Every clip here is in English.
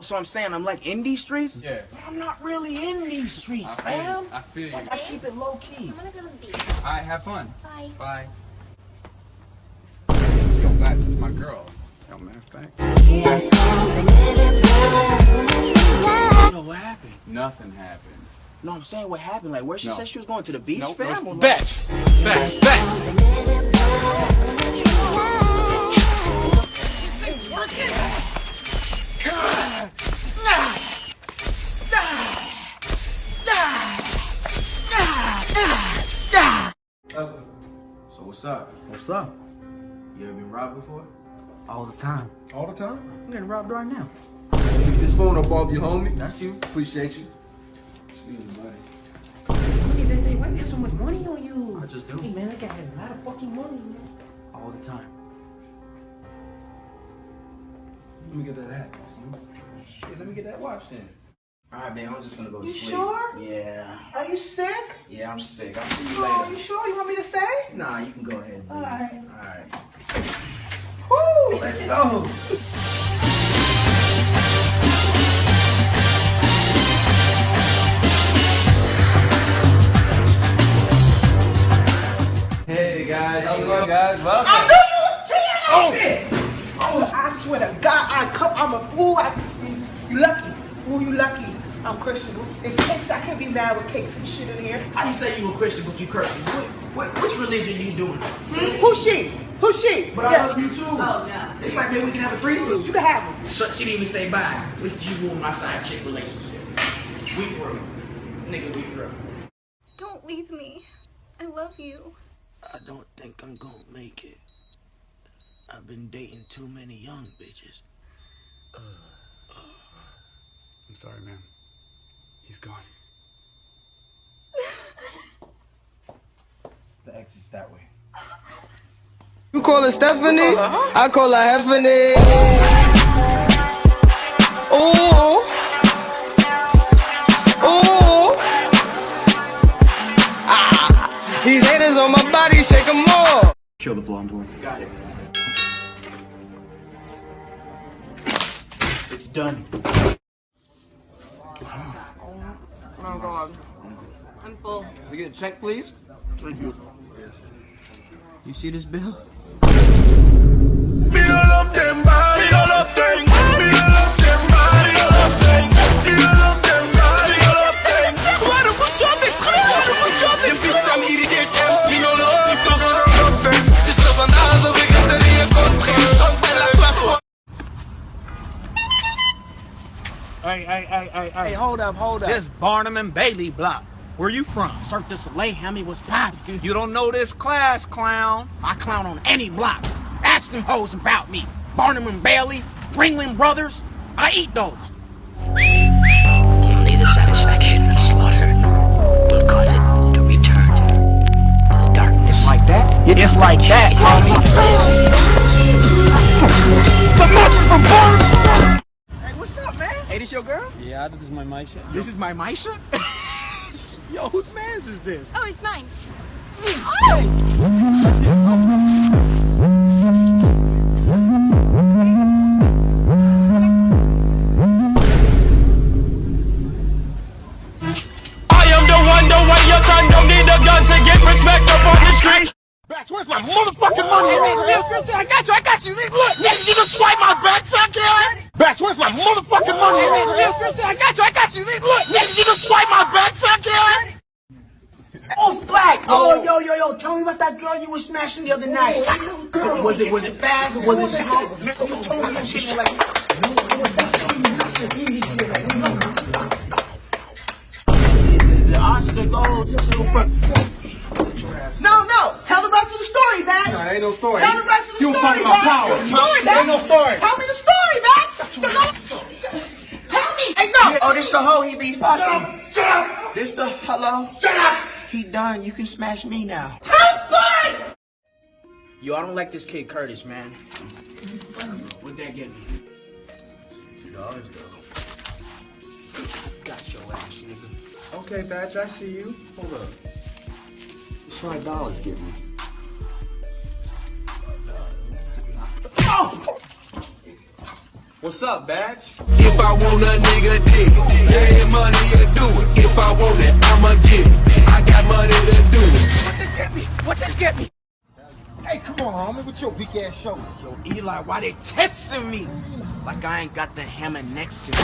So I'm saying I'm like in these streets? Yeah. But I'm not really in these streets, fam. I feel you. Like, I keep it low key. I'm gonna go to the beach. Alright, have fun. Bye. Bye. Yo, Bax, that's my girl. Yo, matter of fact. Yo, what happened? Nothing happens. No, I'm saying what happened. Like, where she said she was going to the beach, Nope, fam? no, Bax! Bax! Bax! It's working! So what's up? What's up? You ever been robbed before? All the time. All the time? I'm getting robbed right now. Pick this phone up off you, homie. That's you. Appreciate you. Excuse me, buddy. What is this? Why you have so much money on you? I just do. Hey, man, I got a lot of fucking money, man. All the time. Let me get that hat. Shit, let me get that watch then. Alright, man, I'm just gonna go to You sleep. sure? Yeah. Are you sick? Yeah, I'm sick. I'll see you Oh, later. you sure? You want me to stay? Nah, you can go ahead. All Alright. Alright. Woo! Let's go. Hey guys, how's it going, guys? Welcome. I knew you was cheating! Oh, I swear to God, I'm a fool. You lucky. Ooh, you lucky. I'm Christian. It's cakes. I can't be mad with cakes and shit in here. How you say you a Christian but you cursing? Which religion you doing? Who's she? Who's she? But I love you too. Oh, no. It's like maybe we can have a threesome. You can have them. So she didn't even say bye. Which you ruined my side chick relationship. We through. Nigga, we through. Don't leave me. I love you. I don't think I'm gonna make it. I've been dating too many young bitches. I'm sorry, man. He's gone. The exit's that way. You call her Stephanie, I call her Heffany. Ooh, ooh. Ah, these haters on my body, shake 'em all. Kill the blonde one. Got it. It's done. Oh God, I'm full. We get a check, please? Thank you. You see this bill? Me all up them body, all up them. Me all up them body, all up them. Me all up them body, all up them. Waarom moet je altijd schreeuwen? Waarom moet je altijd schreeuwen? Je ziet aan irriteert ems, me all up them. Je slaapt aan alsof ik gisteren in je kont ging. Stand bij de klas. Hey, hold up. This Barnum and Bailey block. Where you from? Cirque du Soleil, Hammy was poppin'. You don't know this class, clown. I clown on any block. Ask them hoes about me. Barnum and Bailey, Ringling Brothers. I eat those. Only the satisfaction of slaughter will cause it to return to the darkness. It's like that? It's like that, homie. The message from Barnum. Hey, what's up, man? Hey, this your girl? Yeah, this is my meisje. This is my Maisha? Yo, whose man's is this? Oh, it's mine. I am the one, the way your son don't need a gun to get respect up on the street. Bax, where's my motherfucking money? I got you. Look, you can swipe my backside, kid. Bax, where's my motherfucking money? I got you. Look, you can swipe my backside, kid. Oh, Black. Oh, yo. Tell me about that girl you were smashing the other night. Was it fast? Was it slow? You told me shit like. The Oscar gold. No. Tell the rest of the story, Max. Nah, ain't no story. Tell the rest of the You story, fighting my Max. power. Story, Max. Ain't no story. Tell me the story, Max. Tell me. Hey, no. Oh, this the hoe he be fucking. Shut up! This the hello. Shut up! He done. You can smash me now. Tell the story. Yo, I don't like this kid Curtis, man. What'd that get me? $2 though. Got your ass, nigga. Okay, Batch, I see you. Hold up. $5 get me. What's up, Batch? If I I want a nigga dick. Yeah, money to do it. If I want it, I'ma get it. I got money to do it. What this get me? Hey, come on, homie, with your weak ass shoulders. Yo, Eli, why they testing me? Like I ain't got the hammer next to me.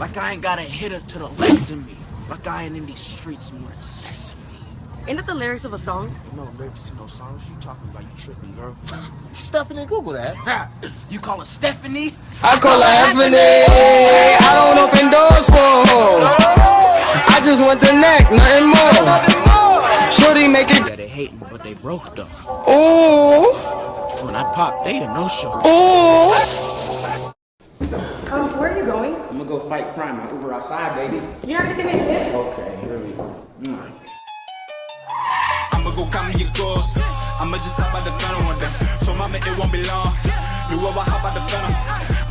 Like I ain't got a hitter to the left of me. Like I ain't in these streets more than sesame. Ain't that the lyrics of a song? No lyrics to no songs. You talking about? You tripping, girl? Stephanie, Google that. You call her Stephanie? I call her Stephanie. I don't open doors for her. I just want the neck, nothing more. Shorty make it. Yeah, they hating, but they broke though. Ooh. When I pop, they a no-show. Ooh. Where are you going? I'm gonna go fight crime. I Uber outside, baby. You're not gonna give me a tip? Okay, here we go. I'ma go count me your goals. I'ma just hop out the phantom one day. So mama, it won't be long. You ever hop out the phantom?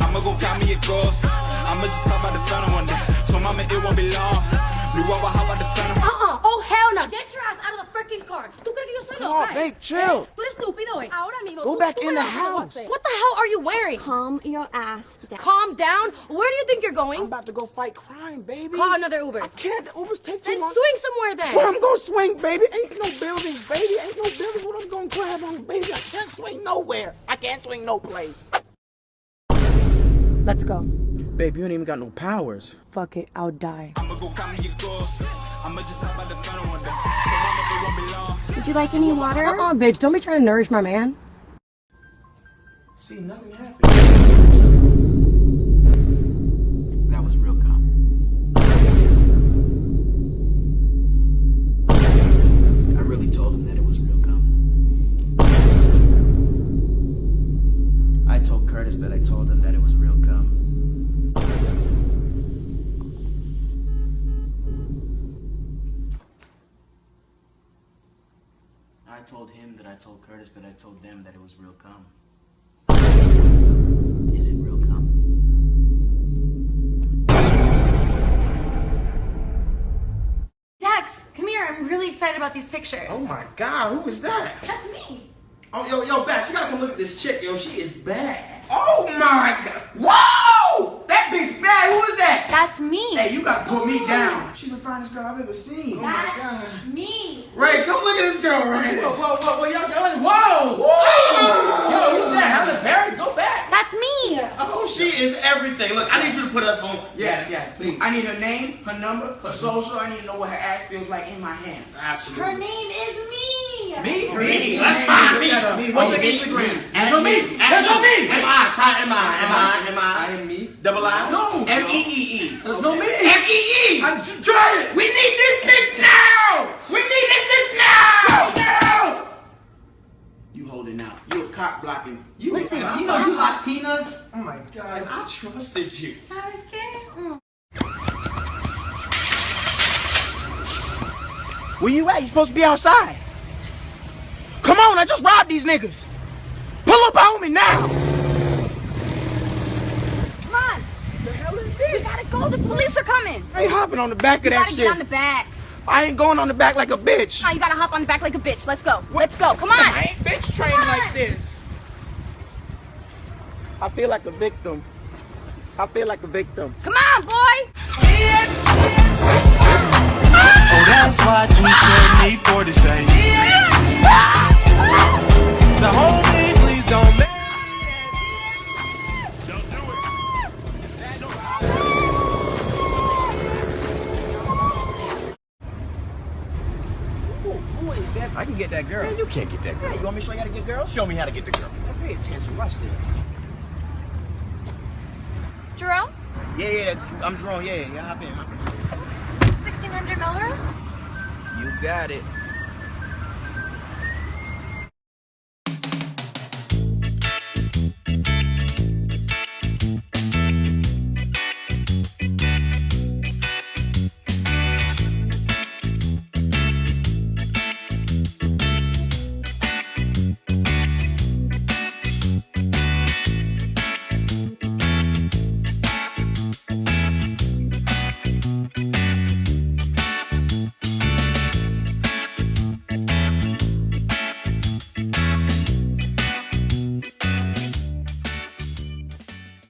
I'ma go count me your goals. I'ma just hop out the phantom one day. So mama, it won't be long. You ever hop out the phantom? Oh, hell no. Get your ass out of the freaking car. ¿Tú crees que yo soy loca? Babe, chill. Tú eres estúpido, güey. Ahora mismo. Go back in the house. What the hell are you wearing? Calm your ass down. Calm down. Where do you think you're going? I'm about to go fight crime, baby. Call another Uber. I can't. The Ubers take too Then long. swing somewhere then. Where I'm gonna swing, baby? Ain't no buildings, baby. Ain't no buildings. What I'm gonna grab on, baby? I can't swing nowhere. I can't swing no place. Let's go. Babe, you ain't even got no powers. Fuck it. I'll die. I'ma go count me your goals. I'ma just hop out the phantom one day. So mama, it won't be long. Would you like any water? Bitch. Don't be trying to nourish my man. See, nothing happened. That was real calm. I really told him that it was real calm. I told Curtis that I told him that it was real calm. I told him that I told Curtis that I told them that it was real calm. Is it real calm? Dex, come here. I'm really excited about these pictures. Oh my God, who was that? That's me. Oh, yo, Bash, you gotta come look at this chick, yo. She is bad. Oh my God. Whoa! That bitch bad. Who is that? That's me. Hey, you gotta put me down. She's the finest girl I've ever seen. That's me. Ray, come look at this girl right here. Whoa, y'all, whoa! Yo, who's that? Halle Berry? Go back. That's me. Oh, she is everything. Look, I need you to put us on. Yeah, please. I need her name, her number, her social. I need to know what her ass feels like in my hands. Absolutely. Her name is me. Me? Let's find me. What's her me? Instagram? That's no me. That's no me. M-I. Try M-I. I am me. Double I? No. M-E-E-E. There's no me. M-E-E. Try it. We need this bitch now. We need this bitch now. Now. You holding out. You a cop blocking. You know you Latinas. Oh my God. I trusted you. ¿Sabes qué? Where you at? You supposed to be outside. Come on, I just robbed these niggas. Pull up on me now. Come on. The hell is this? We gotta go. The police are coming. I ain't hopping on the back of You that gotta shit. get on the back. I ain't going on the back like a bitch. No, you gotta hop on the back like a bitch. Let's go. Let's go. Come on. I ain't bitch trained Come on. like this. I feel like a victim. I feel like a victim. Come on, boy. Oh, that's why you should need 40 cents. So homie, please don't make Who is that? I can get that girl. Man, you can't get that girl. You want me to show you how to get girls? Show me how to get the girl. Pay attention. Watch this. Jerome? Yeah, I'm Jerome. Yeah, hop in. $1,600? You got it.